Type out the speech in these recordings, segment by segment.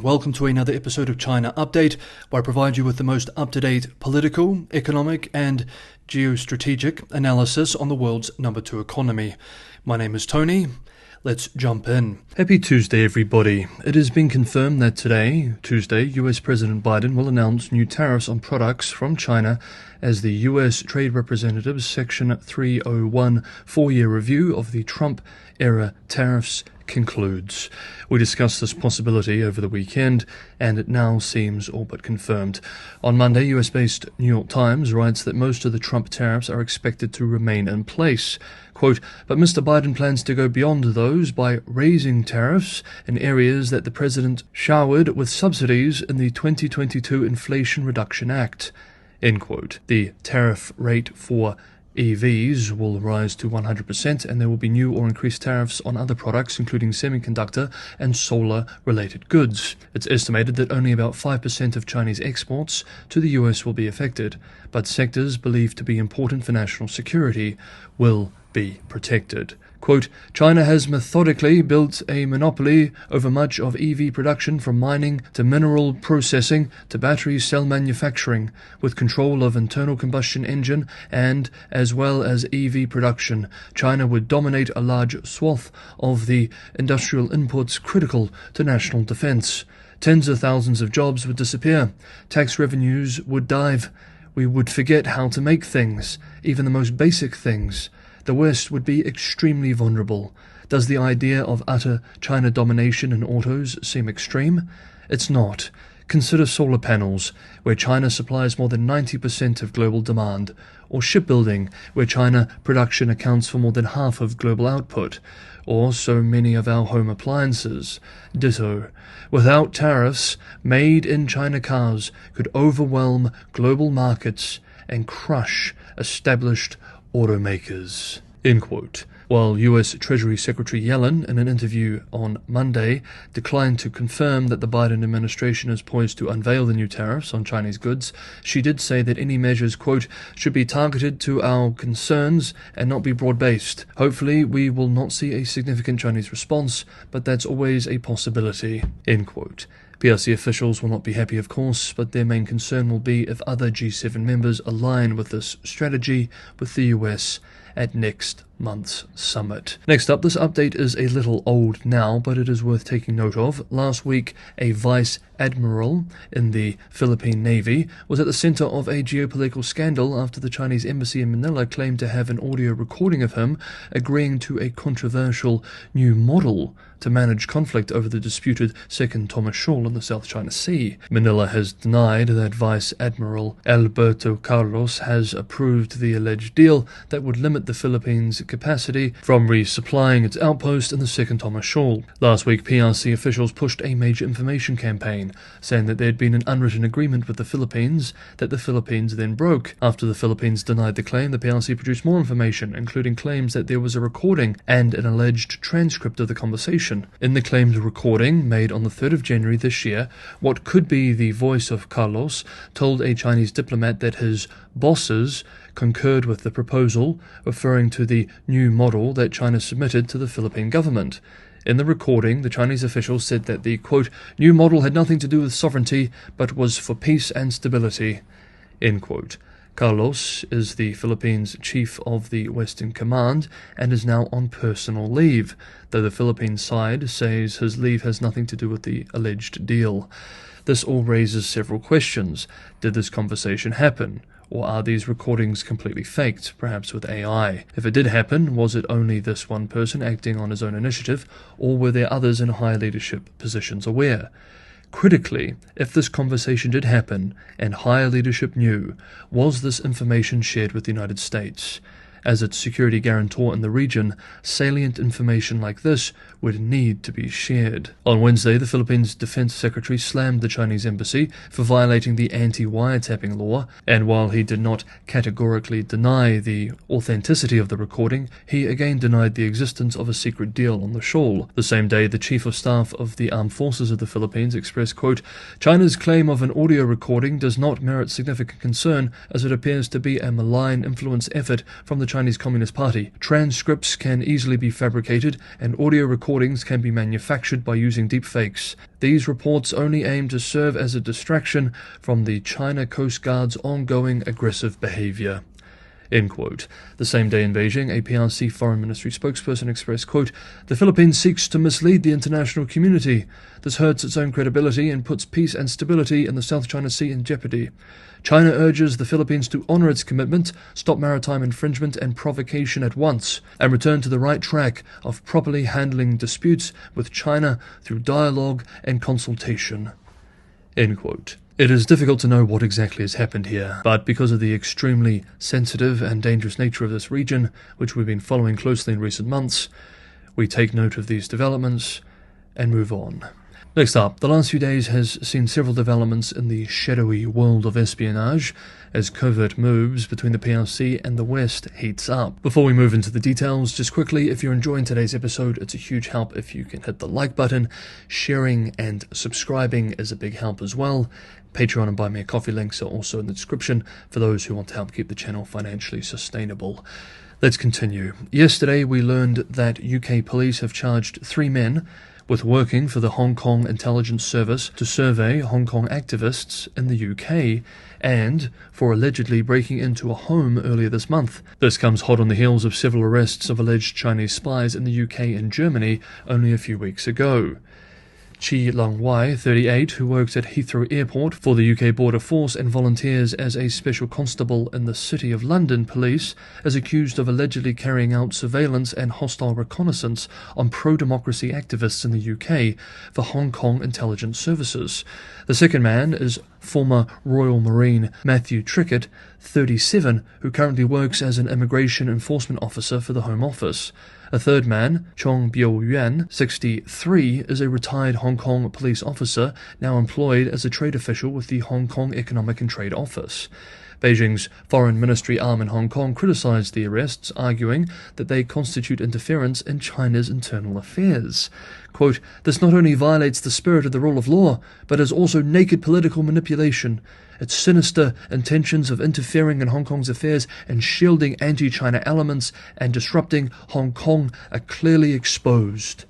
Welcome to another episode of China Update, where I provide you with the most up-to-date political, economic, and geostrategic analysis on the world's number 2 economy. My name is Tony. Let's jump in. Happy Tuesday, everybody. It has been confirmed that today, Tuesday, US President Biden will announce new tariffs on products from China as the US Trade Representative's Section 301 4-year review of the Trump-era tariffs concludes. We discussed this possibility over the weekend, and it now seems all but confirmed. On Monday, US-based New York Times writes that most of the Trump tariffs are expected to remain in place. Quote, but Mr. Biden plans to go beyond those by raising tariffs in areas that the president showered with subsidies in the 2022 Inflation Reduction Act. End quote. The tariff rate for EVs will rise to 100%, and there will be new or increased tariffs on other products, including semiconductor and solar-related goods. It's estimated that only about 5% of Chinese exports to the US will be affected, but sectors believed to be important for national security will be protected. Quote, China has methodically built a monopoly over much of EV production, from mining to mineral processing to battery cell manufacturing, with control of internal combustion engine and as well as EV production. China would dominate a large swath of the industrial inputs critical to national defense. Tens of thousands of jobs would disappear. Tax revenues would dive. We would forget how to make things, even the most basic things. The West would be extremely vulnerable. Does the idea of utter China domination in autos seem extreme? It's not. Consider solar panels, where China supplies more than 90% of global demand, or shipbuilding, where China production accounts for more than half of global output, or so many of our home appliances. Ditto. Without tariffs, made-in-China cars could overwhelm global markets and crush established automakers. End quote. While U.S. Treasury Secretary Yellen, in an interview on Monday, declined to confirm that the Biden administration is poised to unveil the new tariffs on Chinese goods, she did say that any measures, quote, should be targeted to our concerns and not be broad-based. Hopefully, we will not see a significant Chinese response, but that's always a possibility. End quote. PRC officials will not be happy, of course, but their main concern will be if other G7 members align with this strategy with the US at next month's summit. Next up, this update is a little old now, but it is worth taking note of. Last week, a vice admiral in the Philippine Navy was at the center of a geopolitical scandal after the Chinese embassy in Manila claimed to have an audio recording of him agreeing to a controversial new model to manage conflict over the disputed Second Thomas Shoal in the South China Sea. Manila has denied that Vice Admiral Alberto Carlos has approved the alleged deal that would limit the Philippines' capacity from resupplying its outpost in the Second Thomas Shoal. Last week, PRC officials pushed a major information campaign, saying that there had been an unwritten agreement with the Philippines that the Philippines then broke. After the Philippines denied the claim, the PRC produced more information, including claims that there was a recording and an alleged transcript of the conversation. In the claimed recording, made on the 3rd of January this year, what could be the voice of Carlos told a Chinese diplomat that his bosses concurred with the proposal, referring to the new model that China submitted to the Philippine government. In the recording, the Chinese official said that the, quote, new model had nothing to do with sovereignty, but was for peace and stability, end quote. Carlos is the Philippines' chief of the Western Command and is now on personal leave, though the Philippine side says his leave has nothing to do with the alleged deal. This all raises several questions. Did this conversation happen? Or are these recordings completely faked, perhaps with AI? If it did happen, was it only this one person acting on his own initiative, or were there others in higher leadership positions aware? Critically, if this conversation did happen and higher leadership knew, was this information shared with the United States? As its security guarantor in the region, salient information like this would need to be shared. On Wednesday, the Philippines Defense Secretary slammed the Chinese embassy for violating the anti-wiretapping law, and while he did not categorically deny the authenticity of the recording, he again denied the existence of a secret deal on the shoal. The same day, the Chief of Staff of the Armed Forces of the Philippines expressed, quote, China's claim of an audio recording does not merit significant concern, as it appears to be a malign influence effort from the Chinese Communist Party. Transcripts can easily be fabricated, and audio recordings can be manufactured by using deepfakes. These reports only aim to serve as a distraction from the China Coast Guard's ongoing aggressive behavior. End quote. The same day in Beijing, a PRC Foreign Ministry spokesperson expressed, quote, "The Philippines seeks to mislead the international community. This hurts its own credibility and puts peace and stability in the South China Sea in jeopardy. China urges the Philippines to honor its commitment, stop maritime infringement and provocation at once, and return to the right track of properly handling disputes with China through dialogue and consultation." End quote. It is difficult to know what exactly has happened here, but because of the extremely sensitive and dangerous nature of this region, which we've been following closely in recent months, we take note of these developments and move on. Next up, the last few days has seen several developments in the shadowy world of espionage as covert moves between the PRC and the West heats up. Before we move into the details, just quickly, if you're enjoying today's episode, it's a huge help if you can hit the like button. Sharing and subscribing is a big help as well. Patreon and Buy Me a Coffee links are also in the description for those who want to help keep the channel financially sustainable. Let's continue. Yesterday we learned that UK police have charged 3 men with working for the Hong Kong intelligence service to survey Hong Kong activists in the UK and for allegedly breaking into a home earlier this month. This comes hot on the heels of several arrests of alleged Chinese spies in the UK and Germany only a few weeks ago. Chi Long-wai, 38, who works at Heathrow Airport for the UK Border Force and volunteers as a special constable in the City of London Police, is accused of allegedly carrying out surveillance and hostile reconnaissance on pro-democracy activists in the UK for Hong Kong intelligence services. The second man is former Royal Marine Matthew Trickett, 37, who currently works as an immigration enforcement officer for the Home Office. A third man, Chong Bio-yuan, 63, is a retired Hong Kong police officer now employed as a trade official with the Hong Kong Economic and Trade Office. Beijing's foreign ministry arm in Hong Kong criticized the arrests, arguing that they constitute interference in China's internal affairs. Quote, "This not only violates the spirit of the rule of law, but is also naked political manipulation. Its sinister intentions of interfering in Hong Kong's affairs and shielding anti-China elements and disrupting Hong Kong are clearly exposed."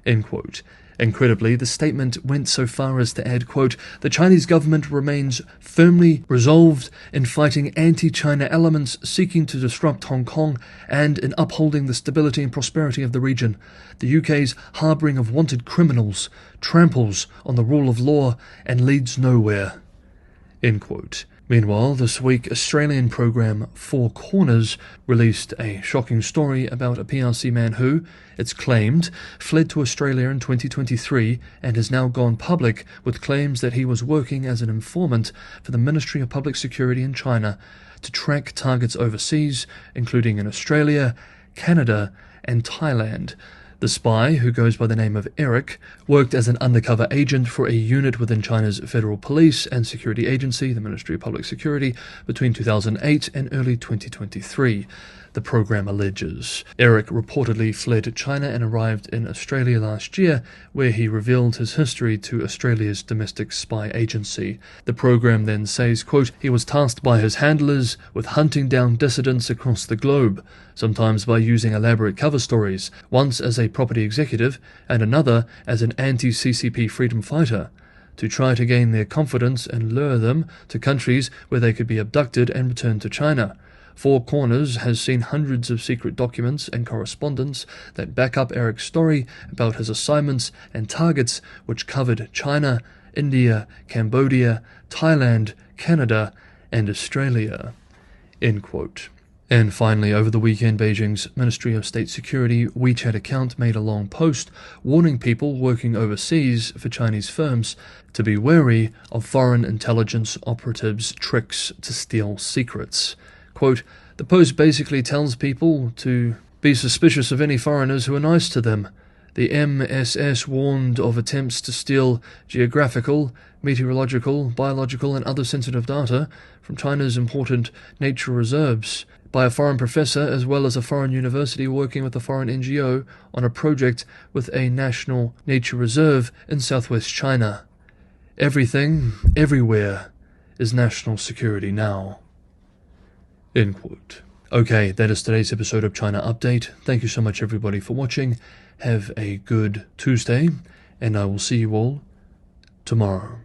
End quote. Incredibly, the statement went so far as to add, quote, "The Chinese government remains firmly resolved in fighting anti-China elements seeking to disrupt Hong Kong and in upholding the stability and prosperity of the region. The UK's harbouring of wanted criminals tramples on the rule of law and leads nowhere." End quote. Meanwhile, this week, Australian program Four Corners released a shocking story about a PRC man who, it's claimed, fled to Australia in 2023 and has now gone public with claims that he was working as an informant for the Ministry of Public Security in China to track targets overseas, including in Australia, Canada, and Thailand. The spy, who goes by the name of Eric, worked as an undercover agent for a unit within China's Federal Police and Security Agency, the Ministry of Public Security, between 2008 and early 2023. The program alleges. Eric reportedly fled to China and arrived in Australia last year, where he revealed his history to Australia's domestic spy agency. The program then says, quote, "He was tasked by his handlers with hunting down dissidents across the globe, sometimes by using elaborate cover stories, once as a property executive and another as an anti-CCP freedom fighter, to try to gain their confidence and lure them to countries where they could be abducted and returned to China. Four Corners has seen hundreds of secret documents and correspondence that back up Eric's story about his assignments and targets, which covered China, India, Cambodia, Thailand, Canada, and Australia." End quote. And finally, over the weekend, Beijing's Ministry of State Security WeChat account made a long post warning people working overseas for Chinese firms to be wary of foreign intelligence operatives' tricks to steal secrets. Quote, "The post basically tells people to be suspicious of any foreigners who are nice to them. The MSS warned of attempts to steal geographical, meteorological, biological and other sensitive data from China's important nature reserves by a foreign professor as well as a foreign university working with a foreign NGO on a project with a national nature reserve in southwest China. Everything, everywhere, is national security now." End quote. Okay, that is today's episode of China Update. Thank you so much, everybody, for watching. Have a good Tuesday, and I will see you all tomorrow.